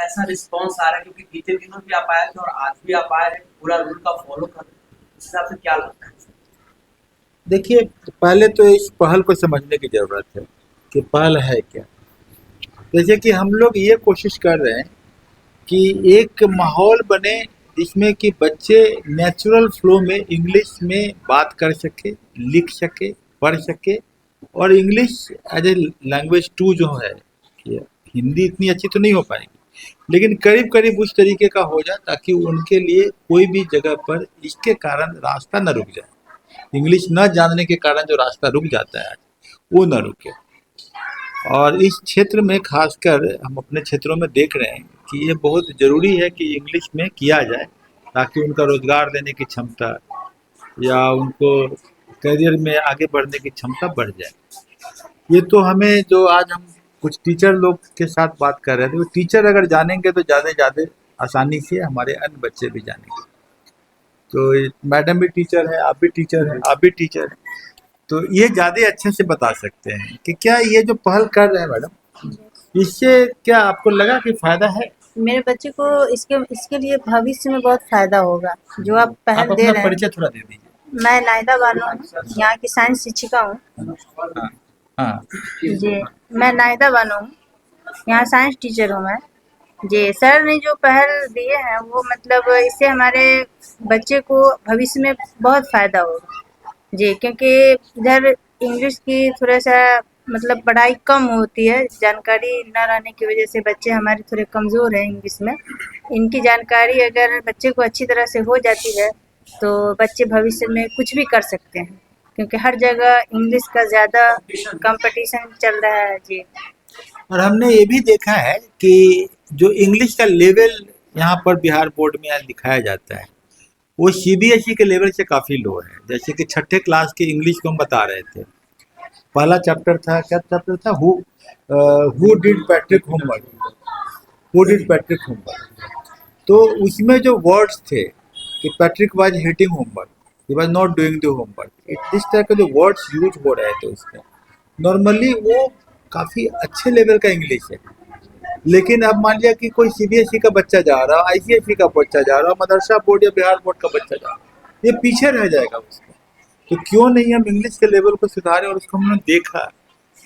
कैसा रिस्पॉन्स आ रहा है, क्योंकि बीते दिनों भी आप आए थे और आज भी आप आए हैं, पूरा रूल का फॉलो कर रहे हैं, इस हिसाब से क्या लगता है? देखिए, पहले तो इस पहल को समझने की ज़रूरत है कि पहल है क्या। जैसे कि हम लोग ये कोशिश कर रहे हैं कि एक माहौल बने जिसमें कि बच्चे नेचुरल फ्लो में इंग्लिश में बात कर सके, लिख सके, पढ़ सके, और English as a language too जो है कि हिंदी इतनी अच्छी तो नहीं हो पाएगी, लेकिन करीब करीब उस तरीके का हो जाए ताकि उनके लिए कोई भी जगह पर इसके कारण रास्ता न रुक जाए। इंग्लिश न जानने के कारण जो रास्ता रुक जाता है वो न रुके। और इस क्षेत्र में खासकर हम अपने क्षेत्रों में देख रहे हैं कि ये बहुत ज़रूरी है कि इंग्लिश में किया जाए ताकि उनका रोज़गार देने की क्षमता या उनको करियर में आगे बढ़ने की क्षमता बढ़ जाए। ये तो हमें जो आज हम कुछ टीचर लोग के साथ बात कर रहे थे, वो टीचर अगर जानेंगे तो ज़्यादा से ज़्यादा आसानी से हमारे अन्य बच्चे भी जानेंगे। तो मैडम भी टीचर है, आप भी टीचर हैं, आप भी टीचर हैं, तो ये ज़्यादा अच्छे से बता सकते हैं कि क्या ये जो पहल कर रहे हैं मैडम, इससे क्या आपको लगा कि फ़ायदा है? मेरे बच्चे को इसके इसके लिए भविष्य में बहुत फायदा होगा जो आप आप पहल दे अपना रहे हैं। परिचय थोड़ा दे दीजिए। मैं नायदा बानो हूँ, यहाँ की साइंस शिक्षिका हूँ। हाँ, हाँ, जी, मैं नायदा बानो हूँ, यहाँ साइंस टीचर हूँ मैं। जी, सर ने जो पहल दिए हैं वो मतलब इससे हमारे बच्चे को भविष्य में बहुत फायदा होगा। जी, क्योंकि इधर इंग्लिश की थोड़ा-सा मतलब पढ़ाई कम होती है, जानकारी ना रहने की वजह से बच्चे हमारे थोड़े कमज़ोर हैं इंग्लिश में। इनकी जानकारी अगर बच्चे को अच्छी तरह से हो जाती है, तो बच्चे भविष्य में कुछ भी कर सकते हैं, क्योंकि हर जगह इंग्लिश का ज़्यादा कॉम्पिटिशन चल रहा है। जी। और हमने ये भी देखा है कि जो इंग्लिश का लेवल यहाँ पर बिहार बोर्ड में आज दिखाया जाता है, वो सीबीएसई के लेवल से काफ़ी लो है। जैसे कि छठे क्लास की इंग्लिश को हम बता रहे थे, पहला चैप्टर था, क्या चैप्टर था, who did Patrick homework, who did Patrick homework. तो उसमें जो वर्ड्स थे कि Patrick was hating homework, he was not doing the homework, इस तरह के जो वर्ड्स यूज हो रहे थे उसमें, नॉर्मली वो काफ़ी अच्छे लेवल का इंग्लिश है। लेकिन अब मान लिया कि कोई सीबीएसई का बच्चा जा रहा है, आईसीएसई का बच्चा जा रहा है, मदरसा बोर्ड या बिहार बोर्ड का बच्चा जा रहा है, ये पीछे रह जाएगा उसमें। तो क्यों नहीं हम इंग्लिश के लेवल को सुधारें, और उसको हमने देखा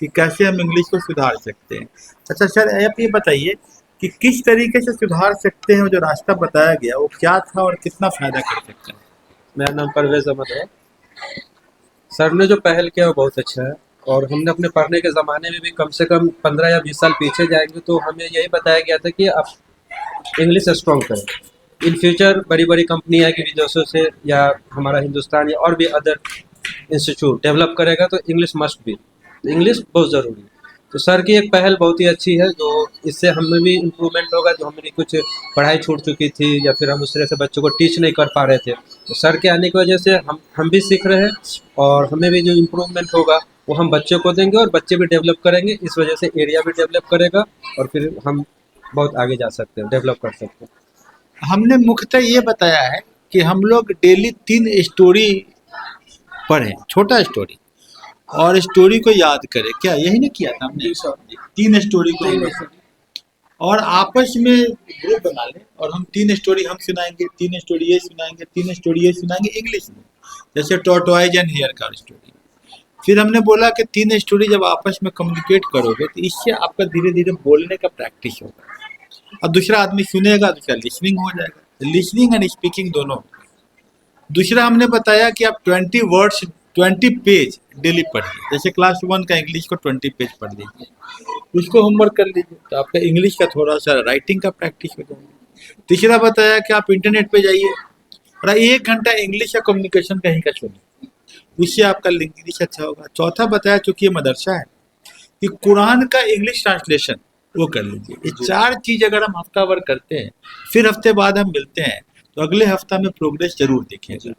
कि कैसे हम इंग्लिश को सुधार सकते हैं। अच्छा सर, आप ये बताइए कि किस तरीके से सुधार सकते हैं, जो रास्ता बताया गया वो क्या था और कितना फ़ायदा कर सकते हैं? मेरा नाम परवेज़ अहमद है। सर ने जो पहल किया वो बहुत अच्छा है, और हमने अपने पढ़ने के ज़माने में भी कम से कम 15 या 20 साल पीछे जाएंगे तो हमें यही बताया गया था कि आप इंग्लिश स्ट्रॉन्ग करें। इन फ्यूचर बड़ी बड़ी कंपनियाँ की विदेशों से या हमारा हिंदुस्तान या और भी अदर इंस्टीट्यूट डेवलप करेगा तो इंग्लिश मस्ट बी, इंग्लिश बहुत ज़रूरी है। तो सर की एक पहल बहुत ही अच्छी है, जो इससे हमें भी इम्प्रूवमेंट होगा। जो हमारी कुछ पढ़ाई छूट चुकी थी या फिर हम उस तरह से बच्चों को टीच नहीं कर पा रहे थे, तो सर के आने की वजह से हम भी सीख रहे हैं, और हमें भी जो इम्प्रूवमेंट होगा वो हम बच्चों को देंगे और बच्चे भी डेवलप करेंगे। इस वजह से एरिया भी डेवलप करेगा और फिर हम बहुत आगे जा सकते हैं, डेवलप कर सकते हैं। हमने मुख्यतः ये बताया है कि हम लोग डेली 3 स्टोरी पढ़ें, छोटा स्टोरी, और स्टोरी को याद करें। क्या यही नहीं किया था हमने? 3 स्टोरी को, और आपस में ग्रुप बना लें, और हम 3 स्टोरी हम सुनाएंगे, 3 स्टोरी ये सुनाएंगे, 3 स्टोरी ये सुनाएंगे इंग्लिश में, जैसे टॉर्टोइज एंड हेयर का स्टोरी। फिर हमने बोला कि 3 स्टोरी जब आपस में कम्युनिकेट करोगे तो इससे आपका धीरे धीरे बोलने का प्रैक्टिस होगा, और दूसरा आदमी सुनेगा तो क्या लिसनिंग हो जाएगा, लिसनिंग एंड स्पीकिंग दोनों। दूसरा हमने बताया कि आप 20 वर्ड्स 20 पेज डेली पढ़िए, जैसे क्लास 1 का इंग्लिश को 20 पेज पढ़ लीजिए, उसको होमवर्क कर लीजिए, तो आपका इंग्लिश का थोड़ा सा राइटिंग का प्रैक्टिस हो जाएगा। तीसरा बताया कि आप इंटरनेट पे जाइए और 1 घंटा इंग्लिश या कम्युनिकेशन कहीं का सुनिए, उससे आपका इंग्लिश अच्छा होगा। चौथा बताया, चूँकि ये मदरसा है, कि कुरान का इंग्लिश ट्रांसलेशन वो कर लीजिए। ये 4 चीज़ अगर हम हफ्ता भर करते हैं, फिर हफ्ते बाद हम मिलते हैं, तो अगले हफ्ता में प्रोग्रेस जरूर दिखेगा।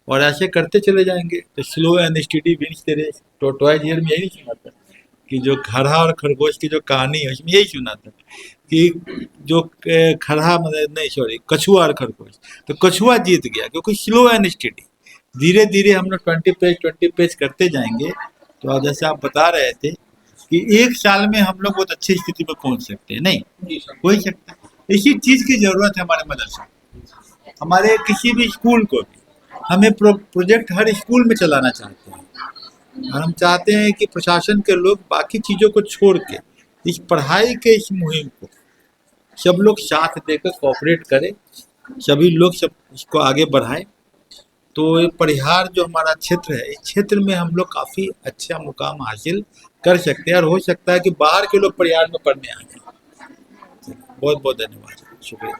और ऐसे करते चले जाएंगे तो slow and steady wins the race. Tortoise here में यही सुना था कि जो खरहा और खरगोश की जो कहानी है उसमें यही सुना था कि जो खरहा मतलब नहीं सॉरी कछुआ और खरगोश, तो कछुआ जीत गया क्योंकि स्लो एंड स्टडी। धीरे धीरे हम लोग 20 पेज करते जाएंगे, तो जैसे आप बता रहे थे कि 1 साल में हम लोग बहुत अच्छी स्थिति पर पहुंच सकते हैं। नहीं हो ही सकता है, और इसी चीज़ की ज़रूरत है हमारे मदरसे में। हमारे किसी भी स्कूल को भी हमें प्रोजेक्ट हर स्कूल में चलाना चाहते हैं, और हम चाहते हैं कि प्रशासन के लोग बाकी चीज़ों को छोड़ के इस पढ़ाई के इस मुहिम को सब लोग साथ देकर कोऑपरेट करें, सभी लोग सब इसको आगे बढ़ाएं। तो ये परिहार जो हमारा क्षेत्र है, इस क्षेत्र में हम लोग काफ़ी अच्छा मुकाम हासिल कर सकते हैं, और हो सकता है कि बाहर के लोग परिहार में पढ़ने आ जाए। बहुत बहुत धन्यवाद, शुक्रिया।